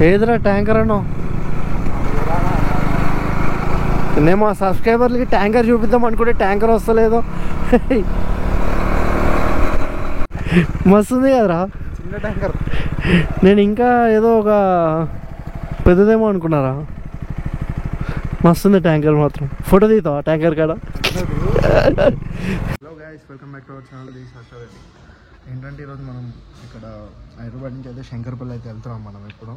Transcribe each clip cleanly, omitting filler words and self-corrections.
ఏదిరా ట్యాంకర్ అన్నో నేను మా సబ్స్క్రైబర్లకి ట్యాంకర్ చూపిద్దాం అనుకుంటే ట్యాంకర్ వస్తలేదు. మస్తుంది కదరా చిన్న ట్యాంకర్. నేను ఇంకా ఏదో ఒక పెద్దదేమో అనుకున్నారా. మస్తుంది ట్యాంకర్ మాత్రం. ఫోటో తీద్దాం ట్యాంకర్ కాడ. Hello guys, welcome back to our channel. This Harshavardhan. ఏంటంటే ఈరోజు మనం ఇక్కడ హైదరాబాద్ నుంచి అయితే శంకర్పల్లి అయితే వెళ్తున్నాం మనం ఇప్పుడు.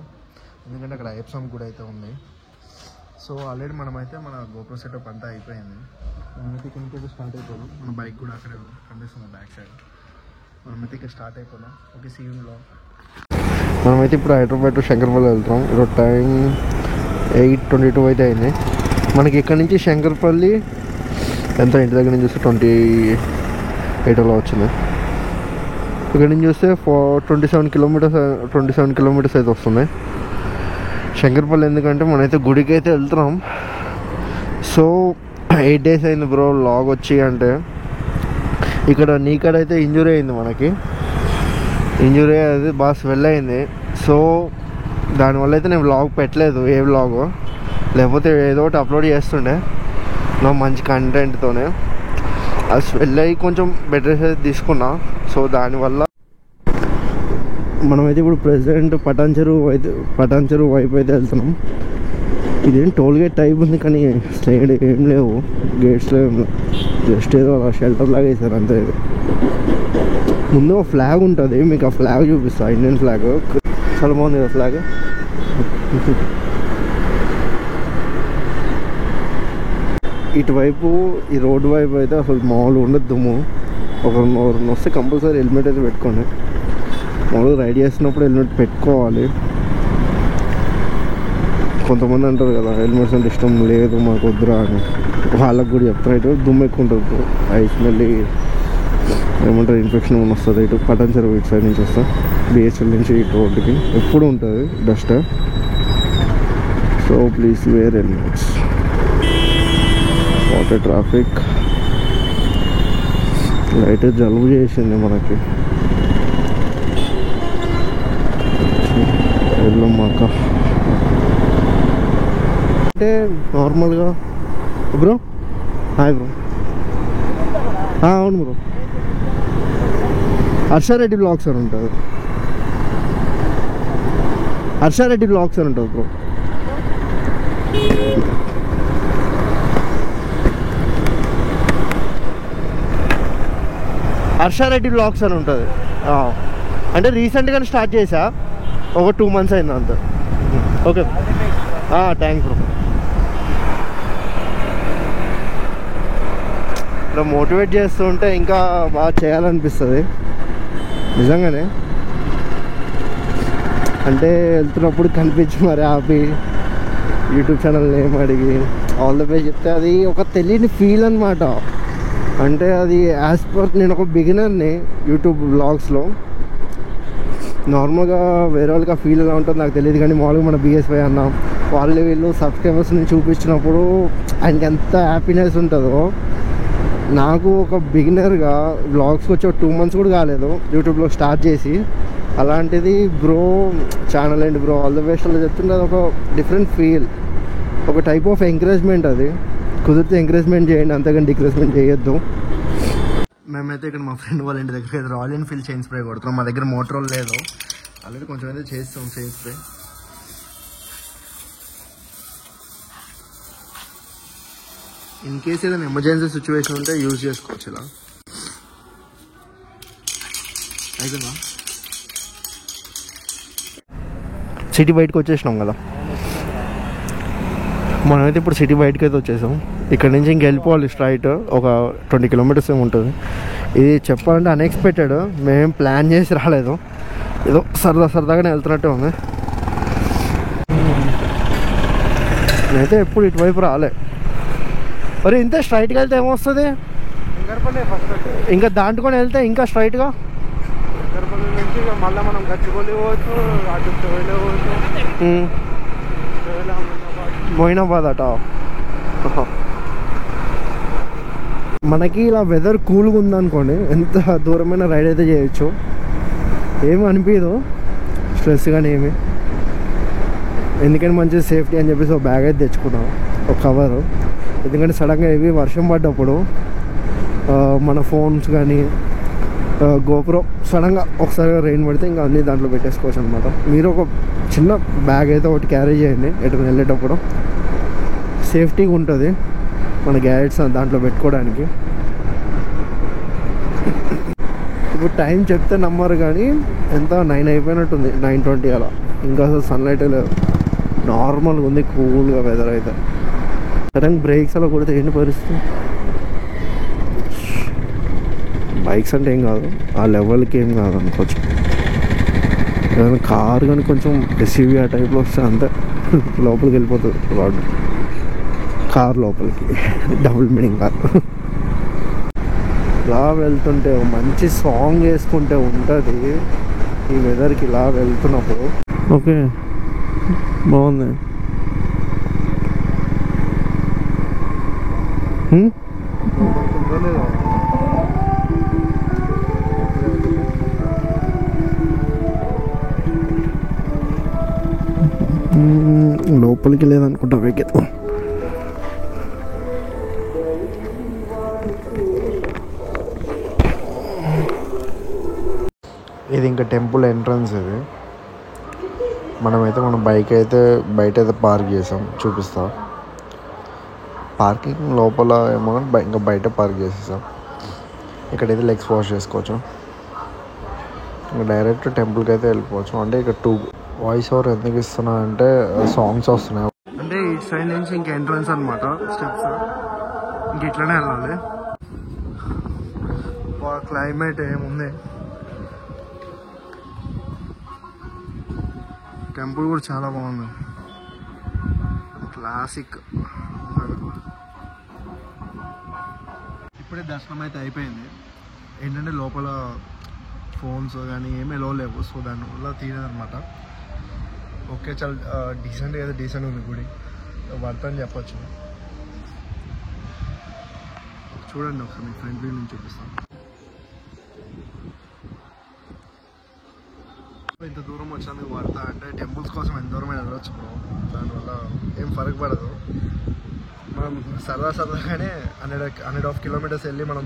ఎందుకంటే అక్కడ ఐఎఫ్ఎం కూడా అయితే ఉంది. సో ఆల్రెడీ మనమైతే మన గోప్రో సెటప్ అంతా అయిపోయింది. మనమైతే ఇక్కడ నుంచి స్టార్ట్ అయిపోయాం. మన బైక్ కూడా అక్కడ కనిపిస్తుంది బ్యాక్ సైడ్. మనమైతే ఇక్కడ స్టార్ట్ అయిపోయాం. ఓకే, సీన్లో మనమైతే ఇప్పుడు హైదరాబాద్ టు శంకర్పల్లి వెళ్తున్నాం. ఈరోజు టైం 8:22 అయితే అయింది. మనకి ఇక్కడ నుంచి శంకర్పల్లి ఎంత, ఇంటి దగ్గర నుంచి చూస్తే 28 అలా వచ్చింది. ఇక్కడ నుంచి చూస్తే 27 కిలోమీటర్స్ అయితే వస్తుంది శంకర్పల్లి. ఎందుకంటే మనమైతే గుడికి అయితే వెళ్తున్నాం. సో 8 days అయింది బ్రో లాగ్ వచ్చి. అంటే ఇక్కడ నీకాడ అయితే ఇంజురీ అయింది, మనకి ఇంజురీ అది బాగా స్వెల్ అయింది. సో దానివల్ల అయితే నేను వ్లాగ్ పెట్టలేదు, ఏ వ్లాగ్, లేకపోతే ఏదో ఒకటి అప్లోడ్ చేస్తుండే నా మంచి కంటెంట్తోనే. అది స్వెల్ అయ్యి కొంచెం బెటర్ అయితే తీసుకున్నా. సో దానివల్ల మనమైతే ఇప్పుడు ప్రెసెంట్ పటాన్ చెరువు వైపు అయితే వెళ్తున్నాం. ఇదేం టోల్ గేట్ టైప్ ఉంది, కానీ సైడ్ ఏం లేవు, గేట్స్లో ఏం లేవు. జస్ట్ ఏదో అలా షెల్టర్ లాగా వేసారు అంతే. ముందు ఒక ఫ్లాగ్ ఉంటుంది, మీకు ఆ ఫ్లాగ్ చూపిస్తా. ఇండియన్ ఫ్లాగ్ చాలా బాగుంది కదా ఫ్లాగ్. ఇటువైపు ఈ రోడ్డు వైపు అయితే అసలు మామూలు ఉండదు దుమ్ము. ఒకరిని వస్తే కంపల్సరీ హెల్మెట్ అయితే పెట్టుకోండి. మామూలుగా రైడ్ చేస్తున్నప్పుడు హెల్మెట్ పెట్టుకోవాలి. కొంతమంది అంటారు కదా హెల్మెట్స్ అంటే ఇష్టం లేదు మాకు వద్దురా అని, వాళ్ళకు కూడా చెప్తారు. ఇటు దుమ్ము ఎక్కువ ఉంటుంది, ఐస్ మళ్ళీ ఏమంటారు ఇన్ఫెక్షన్ వస్తుంది. ఇటు పటాన్ చెరువు ఇటు సైడ్ నుంచి వస్తాం, బిహెచ్ఎల్ నుంచి ఇటు రోడ్డుకి ఎప్పుడు ఉంటుంది dust. So please wear helmets. Water traffic light జలుబు చేసింది మనకి. వెళ్ళమ్మాక అంటే నార్మల్గా బ్రో. Hi bro. అవును బ్రో, హర్షారెడ్డి బ్లాగ్స్ అని ఉంటుంది. హర్షారెడ్డి బ్లాగ్స్ అని ఉంటుంది బ్రో. హర్షారెడ్డి బ్లాగ్స్ అని ఉంటుంది. అంటే రీసెంట్గానే స్టార్ట్ చేసా, ఒక 2 months అయింది అంత. Okay, thanks bro. ఇలా మోటివేట్ చేస్తూ ఉంటే ఇంకా బాగా చేయాలనిపిస్తుంది నిజంగానే. అంటే వెళ్తున్నప్పుడు కనిపించి మరి ఆపి యూట్యూబ్ ఛానల్ నేమ్ అడిగి ఆల్ ద బెస్ట్ చెప్తే అది ఒక తెలియని ఫీల్ అనమాట. అంటే అది యాజ్ పర్ నేను ఒక బిగినర్ని యూట్యూబ్ వ్లాగ్స్లో. నార్మల్గా వేరే వాళ్ళకి ఆ ఫీల్ ఎలా ఉంటుందో నాకు తెలియదు, కానీ మామూలుగా మన BSY అన్న వాళ్ళు వీళ్ళు సబ్స్క్రైబర్స్ని చూపించినప్పుడు ఆయనకి ఎంత హ్యాపీనెస్ ఉంటుందో. నాకు ఒక బిగినర్గా వ్లాగ్స్కి వచ్చి 2 months కూడా కాలేదు యూట్యూబ్లో స్టార్ట్ చేసి. అలాంటిది బ్రో ఛానల్ ఏంటి బ్రో ఆల్ ద బెస్ట్ అలా చెప్తుంటే అది ఒక డిఫరెంట్ ఫీల్, ఒక టైప్ ఆఫ్ ఎంకరేజ్మెంట్. అది కుదిరితే ఎంకరేజ్మెంట్ చేయండి, అంతేగాని డికరేజ్మెంట్ చేయొద్దు. మేమైతే ఇక్కడ మా ఫ్రెండ్ వాళ్ళ ఇంటి దగ్గర రాయల్ ఎన్ఫీల్డ్ చైన్ స్ప్రే కొడుతున్నాం. మా దగ్గర మోటార్ లేదు, ఆల్రెడీ కొంచెం అయితే చేస్తాం చైన్ స్ప్రే. ఇన్ కేస్ ఏదైనా ఎమర్జెన్సీ సిచ్యువేషన్ ఉంటే యూజ్ చేసుకోవచ్చు. ఇలా అయిపోయిందా? సిటీ బయటకు వచ్చేసినాం కదా మనమైతే. ఇప్పుడు సిటీ బయటకు అయితే వచ్చేసాం. ఇక్కడ నుంచి ఇంక వెళ్ళిపోవాలి స్ట్రైట్. ఒక 20 kilometers ఏమి ఉంటుంది. ఇది చెప్పాలంటే అన్ఎక్స్పెక్టెడ్, మేమేం ప్లాన్ చేసి రాలేదు, ఏదో సరదాగానే వెళ్తున్నట్టే ఉంది. నేనైతే ఎప్పుడు ఇటువైపు రాలే. మరి ఇంత స్ట్రైట్గా వెళ్తే ఏమొస్తుంది? ఇంకా దాటుకొని వెళ్తే ఇంకా స్ట్రైట్గా నుంచి మళ్ళీ మనం గచ్చిబౌలి పోవచ్చు, అటు పోవచ్చు, మొయినాబాద్ అట. మనకి ఇలా వెదర్ కూల్గా ఉందనుకోండి, ఎంత దూరమైన రైడ్ అయితే చేయొచ్చు, ఏమి అనిపించదు, స్ట్రెస్ కానీ ఏమి. ఎందుకంటే మంచి సేఫ్టీ అని చెప్పేసి ఒక బ్యాగ్ అయితే తెచ్చుకున్నాం, ఒక కవరు. ఎందుకంటే సడన్గా ఇవి వర్షం పడ్డప్పుడు మన ఫోన్స్ కానీ గోప్రో సడన్గా ఒకసారి రెయిన్ పడితే ఇంకా అన్నీ దాంట్లో పెట్టేసుకోవచ్చు అనమాట. మీరు ఒక చిన్న బ్యాగ్ అయితే ఒకటి క్యారీ చేయండి ఎటు వెళ్ళేటప్పుడు, సేఫ్టీగా ఉంటుంది మన గ్యాజెట్స్ దాంట్లో పెట్టుకోవడానికి. ఇప్పుడు టైం చెప్తే నమ్మరు కానీ ఎంత 9 అయిపోయినట్టుంది, 9:20 అలా. ఇంకా అసలు సన్లైట్ లేదు, నార్మల్గా ఉంది, కూల్గా వెదర్ అయితే. సడన్ బ్రేక్స్ అలా కొడితే ఏంటి పరిస్థితి? బైక్స్ అంటే ఏం కాదు, ఆ లెవెల్కి ఏం కాదు అనుకోవచ్చు. ఏదైనా కార్ కానీ కొంచెం ఎస్యూవీ ఆ టైప్లో వస్తే అంతే లోపలికి వెళ్ళిపోతుంది రాడ్, కార్ లోపలికి. Double meaning car. ఇలా వెళ్తుంటే మంచి సాంగ్ వేసుకుంటే ఉంటుంది ఈ వెదర్కి ఇలా వెళ్తున్నప్పుడు. ఓకే, బాగుంది. లోపలికి లేదనుకుంటా వెహికల్. ఇది ఇంకా టెంపుల్ ఎంట్రన్స్. ఇది మనమైతే మన బైక్ అయితే బయట అయితే పార్క్ చేసాం, చూపిస్తా. పార్కింగ్ లోపల ఏమో ఇంకా బయట పార్క్ చేసేసాం. ఇక్కడైతే లెగ్స్ వాష్ చేసుకోవచ్చు, ఇంకా డైరెక్ట్ టెంపుల్కి అయితే వెళ్ళిపోవచ్చు. అంటే ఇక్కడ 2 వాయిస్ ఓవర్ ఎందుకు ఇస్తున్నా అంటే సాంగ్స్ వస్తున్నాయి. అంటే ఇటు సైడ్ నుంచి ఇంక ఎంట్రన్స్ అనమాట, స్టెప్స్ ఇంక ఇట్లనే వెళ్ళాలి. క్లైమేట్ ఏముంది, టెంపుల్ కూడా చాలా బాగుంది, క్లాసిక్. ఇప్పుడే దర్శనం అయితే అయిపోయింది. ఏంటంటే లోపల ఫోన్స్ కానీ ఏమీ ఎలో లేవు, సో దానివల్ల తీయలేదన్నమాట. ఓకే, చాలా డీసెంట్గా అయితే డీసెంట్ ఉంది గుడి, వర్త్ అని చెప్పచ్చు. చూడండి ఒకసారి మీ ఫ్రంట్ వ్యూ నుంచి చూపిస్తాను. ఇంత దూరం వచ్చినందుకు వర్త్ అంటే టెంపుల్స్ కోసం ఎంత దూరం అయినా వెళ్ళొచ్చు బ్రో, దానివల్ల ఏం ఫరక్ పడదు. మనం సరదాగానే 100 కిలోమీటర్స్ వెళ్ళి మనం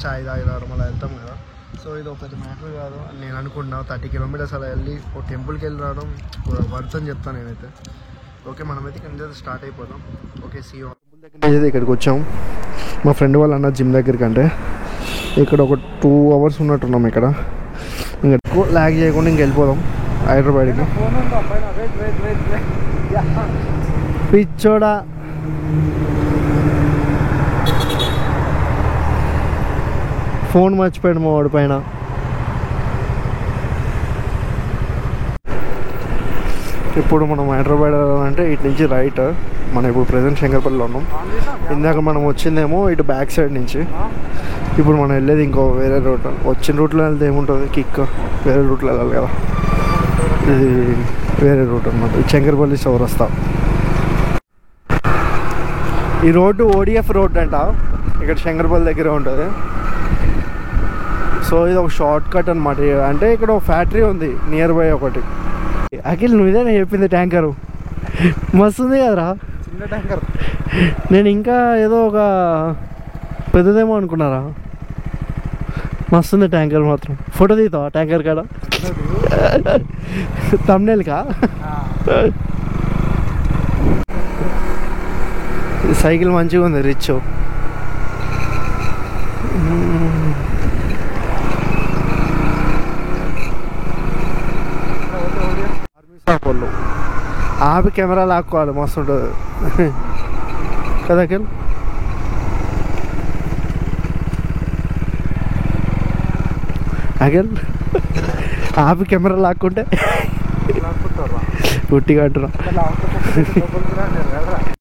చాయ్ తాగి రావడం అలా వెళ్తాం కదా. సో ఇది ఒక పెద్ద మ్యాటర్ కాదు అని నేను అనుకున్నా. 30 కిలోమీటర్స్ అలా వెళ్ళి ఒక టెంపుల్కి వెళ్ళి రావడం వర్త్ అని చెప్తాను నేనైతే. ఓకే, మనమైతే ఇక్కడ నుంచి స్టార్ట్ అయిపోదాం. Okay, see you. టెంపుల్ దగ్గర నుంచి అయితే ఇక్కడికి వచ్చాం. మా ఫ్రెండ్ వాళ్ళు అన్న జిమ్ దగ్గరికి, అంటే ఇక్కడ ఒక 2 అవర్స్ ఉన్నట్టున్నాం ఇక్కడ. ఇంకా ఎక్కువ ల్యాగ్ చేయకుండా ఇంక వెళ్ళిపోదాం హైదరాబాద్కి. పిచ్చోడా, ఫోన్ మర్చిపోయాడు మా వాడి పైన. ఇప్పుడు మనం హైదరాబాద్ అంటే ఇటు నుంచి రైట్. మనం ఇప్పుడు ప్రజెంట్ శంకర్పల్లిలో ఉన్నాం. ఇందాక మనం వచ్చిందేమో ఇటు బ్యాక్ సైడ్ నుంచి. ఇప్పుడు మనం వెళ్ళేది ఇంకో వేరే రూట్. వచ్చిన రూట్లో వెళ్తే ఏముంటుంది, కిక్ వేరే రూట్లో వెళ్ళాలి కదా. ఇది వేరే రూట్ అన్నమాట, శంకర్పల్లి చౌరస్తా. ఈ రోడ్డు ODF రోడ్ అంట, ఇక్కడ శంకర్పల్లి దగ్గర ఉంటుంది. సో ఇది ఒక షార్ట్ కట్ అనమాట. అంటే ఇక్కడ ఒక ఫ్యాక్టరీ ఉంది నియర్ బై ఒకటి. అఖిల్, నువ్వు ఇదే నేను చెప్పింది, ట్యాంకరు మస్తు ఉంది కదరా, చిన్న ట్యాంకర్. నేను ఇంకా ఏదో ఒక పెద్దదేమో అనుకున్నారా, మస్తుంది ట్యాంకర్ మాత్రం. ఫోటో తీతావా ట్యాంకర్ కాడ తమ్నేల్కా? సైకిల్ మంచిగా ఉంది, రిచ్. వాళ్ళు ఆపి కెమెరా లాక్కోవాలి, మస్తు ఉంటుంది కదా అఖిల్. అఖిల్ ఆపి కెమెరా లాక్కుంటే ఉట్టిగా అంటున్నా.